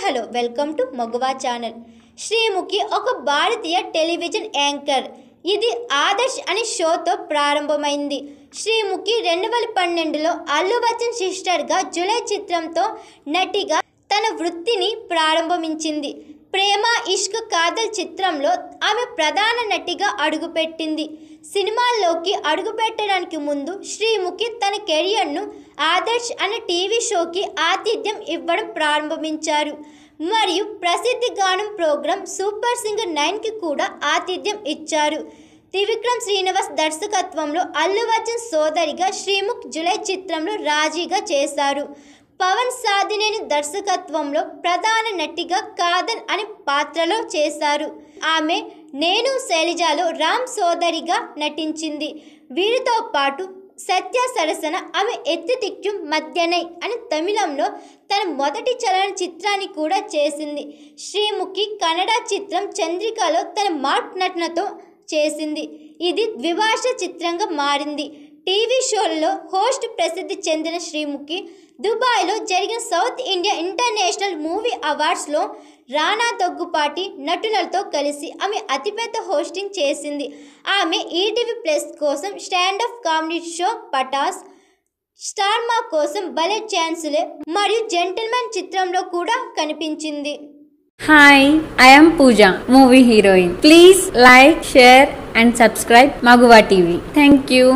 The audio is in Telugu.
హలో వెల్కమ్ టు మగువా ఛానల్. శ్రీముఖి ఒక భారతీయ టెలివిజన్ యాంకర్. ఇది ఆదర్శ్ అనే షోతో ప్రారంభమైంది. శ్రీముఖి 2012లో అల్లు అర్జున్ సిస్టర్గా జులై చిత్రంతో నటిగా తన వృత్తిని ప్రారంభించింది. ప్రేమ ఇష్క్ కాదల్ చిత్రంలో ఆమె ప్రధాన నటిగా అడుగుపెట్టింది. సినిమాల్లోకి అడుగుపెట్టడానికి ముందు శ్రీముఖి తన కెరియర్ను ఆదర్శ్ అనే టీవీ షోకి ఆతిథ్యం ఇవ్వడం ప్రారంభించారు. మరియు ప్రసిద్ధ గానం ప్రోగ్రాం సూపర్ సింగర్ 9కి కూడా ఆతిథ్యం ఇచ్చారు. త్రివిక్రమ్ శ్రీనివాస్ దర్శకత్వంలో అల్లు అర్జున్ సోదరిగా శ్రీముఖి జులై చిత్రంలో రాజీగా చేశారు. పవన్ సాధినేని దర్శకత్వంలో ప్రధాన నటిగా కాదల్ అనే పాత్రలో చేశారు. ఆమె నేను శైలజలో రామ్ సోదరిగా నటించింది. వీరితో పాటు సత్య సరసన ఆమె ఎత్తితిక్యం మధ్యనై అని తమిళంలో తన మొదటి చలన చిత్రాన్ని కూడా చేసింది. శ్రీముఖి కన్నడ చిత్రం చంద్రికలో తన మాట్ నటనతో చేసింది. ఇది ద్విభాష చిత్రంగా మారింది. టీవీ షోలలో హోస్ట్ ప్రసిద్ధి చెందిన శ్రీముఖి దుబాయ్లో జరిగిన సౌత్ ఇండియా ఇంటర్నేషనల్ మూవీ అవార్డ్స్లో రానా దగ్గుపాటి నటులతో కలిసి ఆమె అతిపెద్ద హోస్టింగ్ చేసింది. ఆమె ఈటీవీ ప్లస్ కోసం standup comedy show Patas, Star Maa కోసం భలే ఛాన్సులే మరియు జెంటిల్మెన్ చిత్రంలో కూడా కనిపించింది. Hi, I am Pooja, movie heroine. Please like, share and subscribe Maguva TV. Thank you.